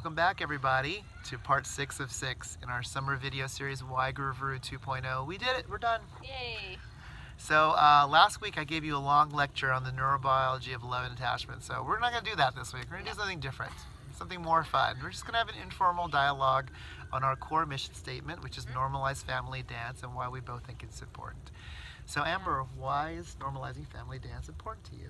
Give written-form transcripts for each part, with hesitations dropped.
Welcome back, everybody, to part 6 of 6 in our summer video series, Why GroovaRoo 2.0. We did it. We're done. Yay. So last week I gave you a long lecture on the neurobiology of love and attachment. So we're not going to do that this week. We're going to do something different, something more fun. We're just going to have an informal dialogue on our core mission statement, which is normalize family dance and why we both think it's important. So Amber, why is normalizing family dance important to you?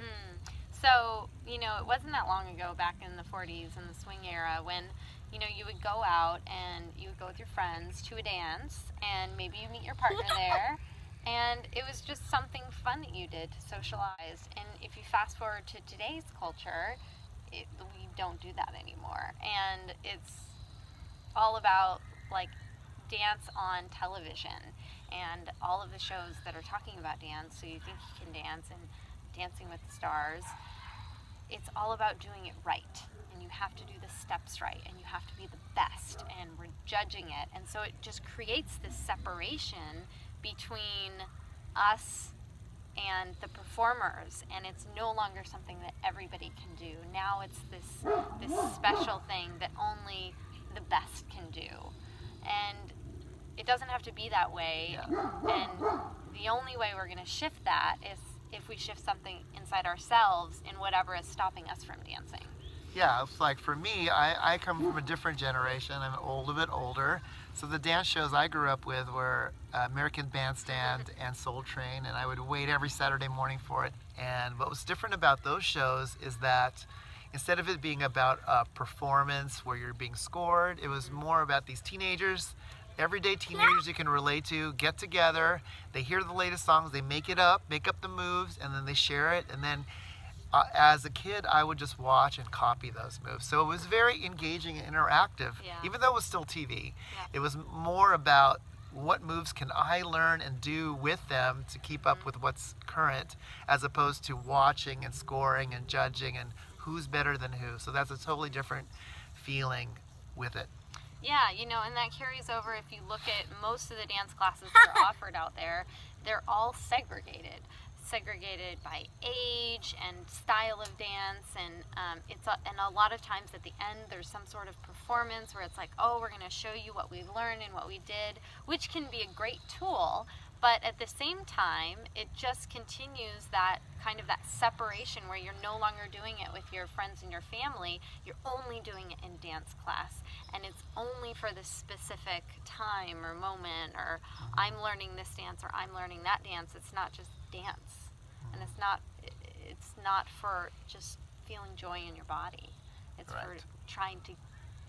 So, it wasn't that long ago, back in the 40s in the swing era, when, you would go out and you would go with your friends to a dance, and maybe you meet your partner there, and it was just something fun that you did to socialize. And if you fast forward to today's culture, we don't do that anymore. And it's all about, dance on television and all of the shows that are talking about dance, So You Think You Can Dance and Dancing with the Stars. It's all about doing it right, and you have to do the steps right, and you have to be the best, and we're judging it. And so it just creates this separation between us and the performers, and it's no longer something that everybody can do. Now it's this special thing that only the best can do. And it doesn't have to be that way. And the only way we're going to shift that is if we shift something inside ourselves in whatever is stopping us from dancing. Yeah, it's like for me, I come from a different generation. I'm a little bit older. So the dance shows I grew up with were American Bandstand and Soul Train, and I would wait every Saturday morning for it. And what was different about those shows is that instead of it being about a performance where you're being scored, it was more about these teenagers, everyday teenagers you can relate to, get together, they hear the latest songs, they make up the moves, and then they share it. And then as a kid, I would just watch and copy those moves. So it was very engaging and interactive, even though it was still TV. It was more about what moves can I learn and do with them to keep up with what's current, as opposed to watching and scoring and judging and who's better than who. So that's a totally different feeling with it. Yeah, and that carries over. If you look at most of the dance classes that are offered out there, they're all segregated by age and style of dance, and and a lot of times at the end there's some sort of performance where it's like, oh, we're going to show you what we learned and what we did, which can be a great tool. But at the same time, it just continues that kind of that separation where you're no longer doing it with your friends and your family. You're only doing it in dance class, and it's only for this specific time or moment, or I'm learning this dance or I'm learning that dance. It's not just dance, and it's not for just feeling joy in your body. It's for trying to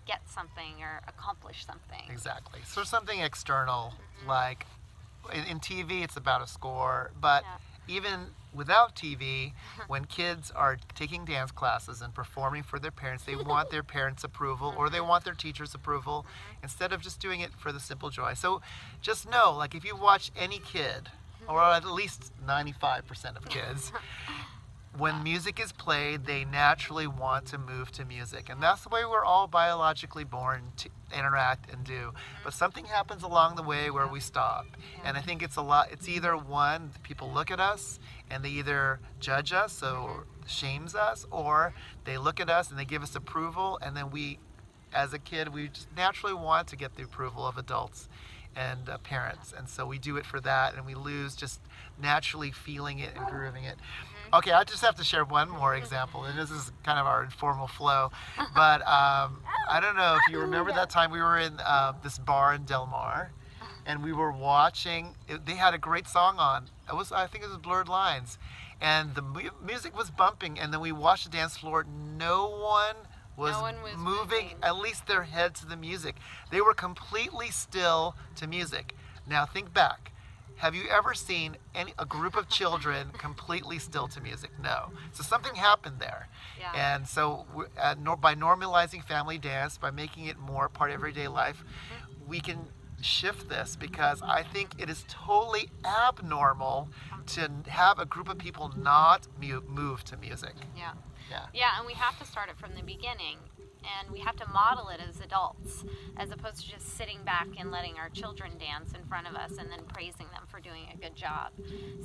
get something or accomplish something. Exactly. So something external, like in TV, it's about a score, but even without TV, when kids are taking dance classes and performing for their parents, they want their parents' approval or they want their teacher's approval instead of just doing it for the simple joy. So just know, if you watch any kid, or at least 95% of kids, when music is played, they naturally want to move to music. And that's the way we're all biologically born to interact and do. But something happens along the way where we stop. And I think it's either one, people look at us and they either judge us or shames us, or they look at us and they give us approval, and then we, as a kid, we just naturally want to get the approval of adults and parents. And so we do it for that, and we lose just naturally feeling it and grooving it. Okay, I just have to share one more example, and this is kind of our informal flow, but I don't know if you remember that time we were in this bar in Del Mar, and we were watching, they had a great song on. I think it was Blurred Lines, and the music was bumping, and then we watched the dance floor. No one was moving at least their head to the music. They were completely still to music. Now think back. Have you ever seen a group of children completely still to music? No. So something happened there. And so by normalizing family dance, by making it more part of everyday life, we can shift this, because I think it is totally abnormal to have a group of people not move to music. Yeah, and we have to start it from the beginning. And we have to model it as adults, as opposed to just sitting back and letting our children dance in front of us and then praising them for doing a good job.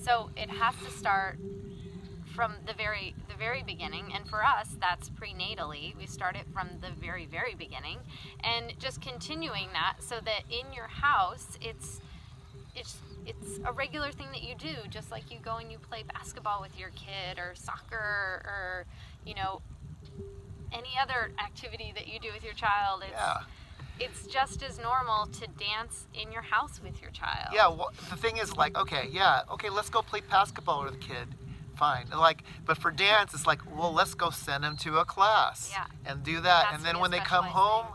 So it has to start from the very beginning, and for us that's prenatally. We start it from the very beginning, and just continuing that so that in your house it's a regular thing that you do, just like you go and you play basketball with your kid or soccer or any other activity that you do with your child. It's just as normal to dance in your house with your child. Yeah, well, the thing is like, okay, let's go play basketball with the kid. Fine. Like, but for dance, it's like, well, let's go send them to a class and do that. And then when they come home,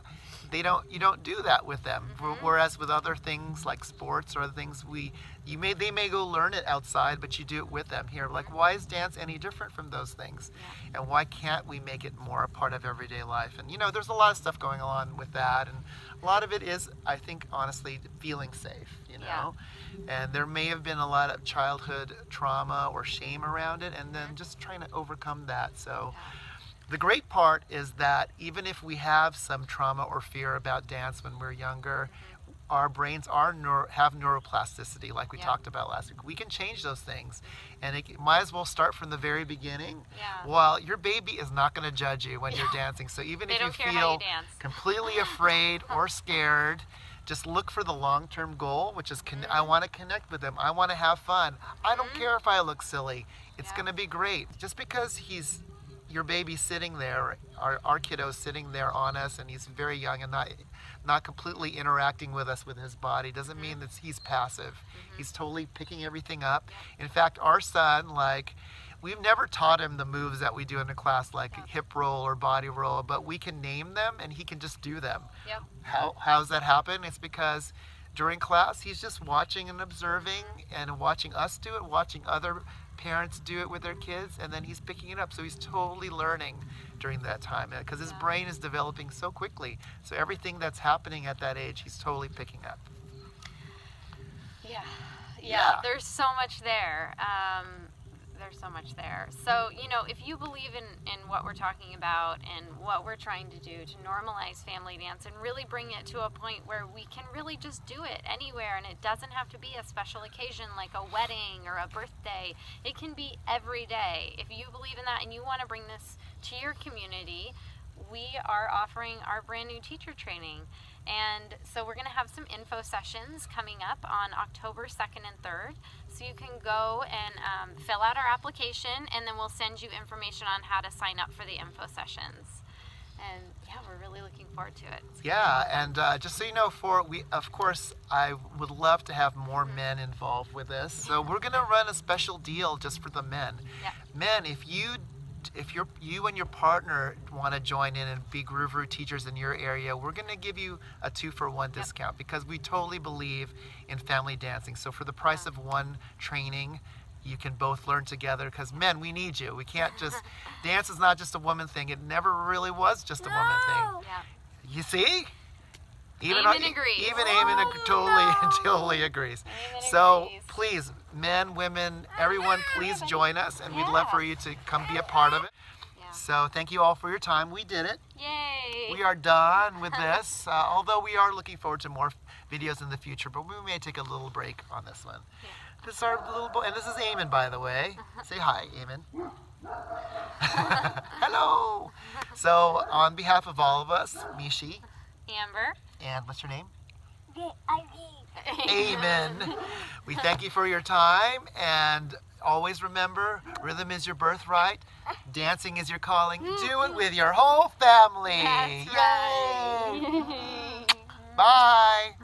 you don't do that with them. Whereas with other things like sports or other things, they may go learn it outside, but you do it with them here. Like, why is dance any different from those things? And why can't we make it more a part of everyday life? And there's a lot of stuff going on with that, and a lot of it is, I think, honestly, feeling safe. And there may have been a lot of childhood trauma or shame around it, and then just trying to overcome that. So. The great part is that even if we have some trauma or fear about dance when we're younger, our brains have neuroplasticity, like we talked about last week. We can change those things, and it might as well start from the very beginning. While your baby is not going to judge you when you're dancing, so even if you feel completely afraid or scared, just look for the long-term goal, which is I want to connect with them. I want to have fun. I don't care if I look silly. It's going to be great. Just because your baby's sitting there, our kiddo's sitting there on us, and he's very young and not completely interacting with us with his body, doesn't mean that he's passive. He's totally picking everything up. In fact, our son, we've never taught him the moves that we do in the class, like hip roll or body roll, but we can name them and he can just do them. How's that happen? It's because during class he's just watching and observing and watching us do it, watching other parents do it with their kids, and then he's picking it up. So he's totally learning during that time because his brain is developing so quickly. So everything that's happening at that age, he's totally picking up. Yeah. There's so much there. So, if you believe in what we're talking about and what we're trying to do to normalize family dance and really bring it to a point where we can really just do it anywhere, and it doesn't have to be a special occasion like a wedding or a birthday. It can be every day. If you believe in that and you want to bring this to your community, we are offering our brand new teacher training. And so we're going to have some info sessions coming up on October 2nd and 3rd. So you can go and fill out our application, and then we'll send you information on how to sign up for the info sessions. And we're really looking forward to it. And just so you know, of course, I would love to have more men involved with this. So we're going to run a special deal just for the men. Men, if you and your partner want to join in and be GroovaRoo teachers in your area, we're going to give you a 2-for-1 discount because we totally believe in family dancing. So for the price of one training, you can both learn together, because men, we need you. We can't just, dance is not just a woman thing. It never really was just a woman thing. You see? Even Eamon totally agrees. So please, men, women, everyone, please join us, and we'd love for you to come be a part of it. So thank you all for your time. We did it. Yay! We are done with this, although we are looking forward to more videos in the future, but we may take a little break on this one. This is our little boy, and this is Eamon, by the way. Say hi, Eamon. Hello! So on behalf of all of us, Mishi, Amber, and what's your name? Amen. We thank you for your time, and always remember, rhythm is your birthright, dancing is your calling. Do it with your whole family. That's right. Yay! Bye.